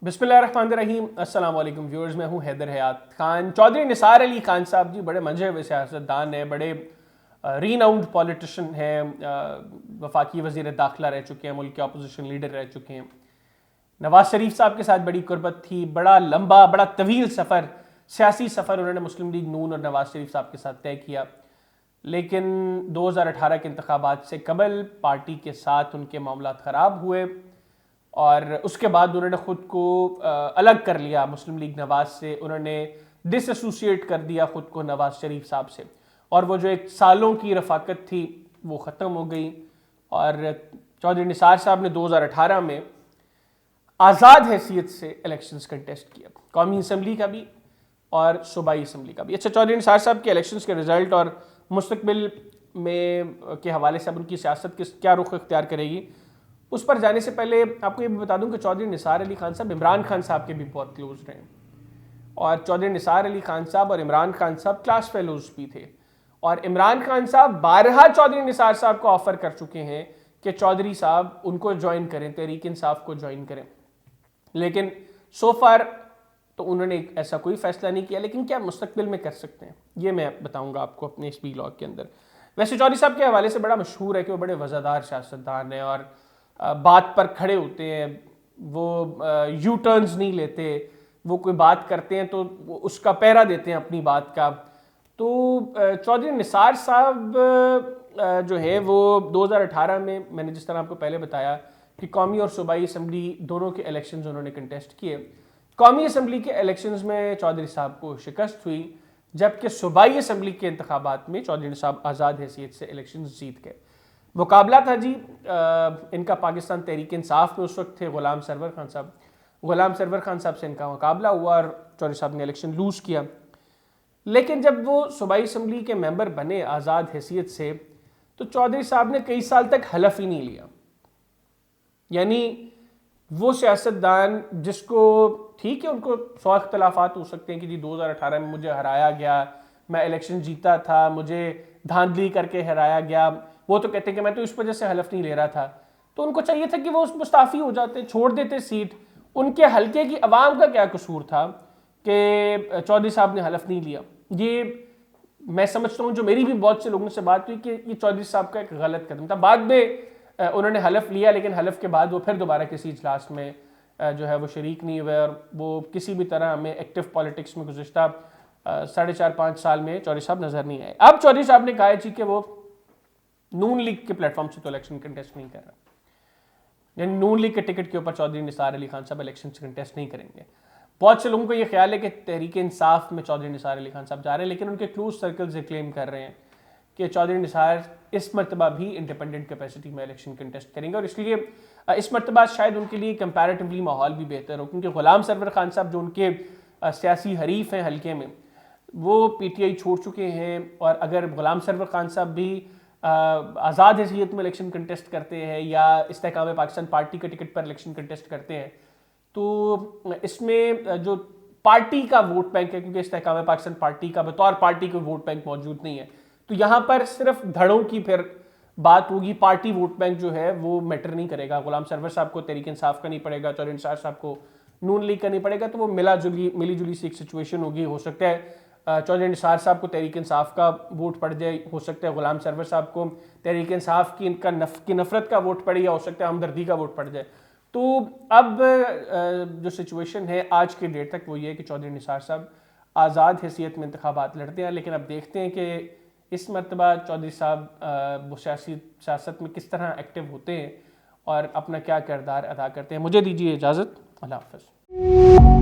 بسم اللہ الرحمن الرحیم. السلام علیکم ویورز, میں ہوں حیدر حیات خان. چودھری نثار علی خان صاحب جی بڑے منجھے ہوئے سیاستدان ہیں, بڑے ریناؤنڈ پولیٹیشن ہیں, وفاقی وزیر داخلہ رہ چکے ہیں, ملک کے اپوزیشن لیڈر رہ چکے ہیں. نواز شریف صاحب کے ساتھ بڑی قربت تھی, بڑا لمبا بڑا طویل سفر, سیاسی سفر انہوں نے مسلم لیگ نون اور نواز شریف صاحب کے ساتھ طے کیا. لیکن 2018 کے انتخابات سے قبل پارٹی کے ساتھ ان کے معاملات خراب ہوئے اور اس کے بعد انہوں نے خود کو الگ کر لیا مسلم لیگ نواز سے. انہوں نے ڈس ایسوسیٹ کر دیا خود کو نواز شریف صاحب سے, اور وہ جو ایک سالوں کی رفاقت تھی وہ ختم ہو گئی. اور چودھری نثار صاحب نے 2018 میں آزاد حیثیت سے الیکشنز کنٹیسٹ کیا, قومی اسمبلی کا بھی اور صوبائی اسمبلی کا بھی. اچھا, چودھری نثار صاحب کے الیکشنز کے رزلٹ اور مستقبل میں کے حوالے سے اب ان کی سیاست کیا رخ اختیار کرے گی, اس پر جانے سے پہلے آپ کو یہ بھی بتا دوں کہ چودھری نثار علی خان صاحب عمران خان صاحب کے بھی بہت کلوز رہے ہیں, اور چودھری نثار علی خان صاحب اور عمران خان صاحب کلاس فیلوز بھی تھے. اور عمران خان صاحب بارہا چودھری نثار صاحب کو آفر کر چکے ہیں کہ چودھری صاحب ان کو جوائن کریں, تحریک انصاف کو جوائن کریں, لیکن سو فار تو انہوں نے ایسا کوئی فیصلہ نہیں کیا. لیکن کیا مستقبل میں کر سکتے ہیں یہ میں بتاؤں گا آپ کو اپنے اس ویلاگ کے اندر. ویسے چودھری صاحب کے حوالے سے بڑا مشہور ہے کہ وہ بڑے وزادار سیاستدان ہیں اور بات پر کھڑے ہوتے ہیں, وہ یو ٹرنز نہیں لیتے, وہ کوئی بات کرتے ہیں تو وہ اس کا پیرا دیتے ہیں اپنی بات کا. تو چودھری نثار صاحب جو ہے وہ 2018 میں نے جس طرح آپ کو پہلے بتایا کہ قومی اور صوبائی اسمبلی دونوں کے الیکشنز انہوں نے کنٹیسٹ کیے. قومی اسمبلی کے الیکشنز میں چودھری صاحب کو شکست ہوئی, جبکہ صوبائی اسمبلی کے انتخابات میں چودھری صاحب آزاد حیثیت سے الیکشنز جیت گئے. مقابلہ تھا جی ان کا پاکستان تحریک انصاف میں اس وقت تھے غلام سرور خان صاحب. غلام سرور خان صاحب سے ان کا مقابلہ ہوا اور چودھری صاحب نے الیکشن لوز کیا. لیکن جب وہ صوبائی اسمبلی کے ممبر بنے آزاد حیثیت سے تو چودھری صاحب نے کئی سال تک حلف ہی نہیں لیا. یعنی وہ سیاستدان جس کو ٹھیک ہے ان کو 100 اختلافات ہو سکتے ہیں کہ جی 2018 میں مجھے ہرایا گیا, میں الیکشن جیتا تھا, مجھے دھاندلی کر کے ہرایا گیا, وہ تو کہتے ہیں کہ میں تو اس وجہ سے حلف نہیں لے رہا تھا. تو ان کو چاہیے تھا کہ وہ مستعفی ہو جاتے, چھوڑ دیتے سیٹ. ان کے حلقے کی عوام کا کیا قصور تھا کہ چودھری صاحب نے حلف نہیں لیا. یہ میں سمجھتا ہوں, جو میری بھی بہت سے لوگوں سے بات ہوئی, کہ یہ چودھری صاحب کا ایک غلط قدم تھا. بعد میں انہوں نے حلف لیا, لیکن حلف کے بعد وہ پھر دوبارہ کسی اجلاس میں جو ہے وہ شریک نہیں ہوئے, اور وہ کسی بھی طرح ہمیں ایکٹیو پالیٹکس میں گزشتہ 4.5-5 سال میں چودھری صاحب نظر نہیں آئے. اب چودھری صاحب نے کہا جی کہ وہ نون لیگ کے پلیٹ فارم سے تو الیکشن کنٹیسٹ نہیں کر رہا, یعنی نون لیگ کے ٹکٹ کے اوپر چودھری نثار علی خان صاحب الیکشن سے کنٹیسٹ نہیں کریں گے. بہت سے لوگوں کو یہ خیال ہے کہ تحریک انصاف میں چودھری نثار علی خان صاحب جا رہے ہیں, لیکن ان کے کلوز سرکلز یہ کلیم کر رہے ہیں کہ چودھری نثار اس مرتبہ بھی انڈیپینڈنٹ کیپیسٹی میں الیکشن کنٹیسٹ کریں گے, اور اس لیے اس مرتبہ شاید ان کے لیے کمپیریٹیولی ماحول بھی بہتر ہو, کیونکہ غلام سرور خان صاحب جو ان کے سیاسی حریف ہیں حلقے میں, وہ پی ٹی آئی چھوڑ چکے ہیں. اور اگر غلام سرور خان صاحب بھی آزاد حیثیت میں الیکشن کنٹیسٹ کرتے ہیں یا استحکام پاکستان پارٹی کے ٹکٹ پر الیکشن کنٹیسٹ کرتے ہیں, تو اس میں جو پارٹی کا ووٹ بینک ہے, کیونکہ استحکام پاکستان پارٹی کا بطور پارٹی کوئی ووٹ بینک موجود نہیں ہے, تو یہاں پر صرف دھڑوں کی پھر بات ہوگی. پارٹی ووٹ بینک جو ہے وہ میٹر نہیں کرے گا. غلام سرور صاحب کو تحریک انصاف کا نہیں پڑے گا, چودھری نثار صاحب کو نون لیگ کا نہیں پڑے گا, تو وہ ملی جلی سی ایک سچویشن ہوگی. ہو سکتا ہے چودھری نثار صاحب کو تحریک انصاف کا ووٹ پڑ جائے, ہو سکتا ہے غلام سرور صاحب کو تحریک انصاف کی نفرت کا ووٹ پڑے, یا ہو سکتا ہے ہمدردی کا ووٹ پڑ جائے. تو اب جو سچویشن ہے آج کے ڈیٹ تک وہ یہ ہے کہ چودھری نثار صاحب آزاد حیثیت میں انتخابات لڑتے ہیں. لیکن اب دیکھتے ہیں کہ اس مرتبہ چودھری صاحب وہ سیاست میں کس طرح ایکٹیو ہوتے ہیں اور اپنا کیا کردار ادا کرتے ہیں. مجھے دیجیے اجازت, اللہ حافظ.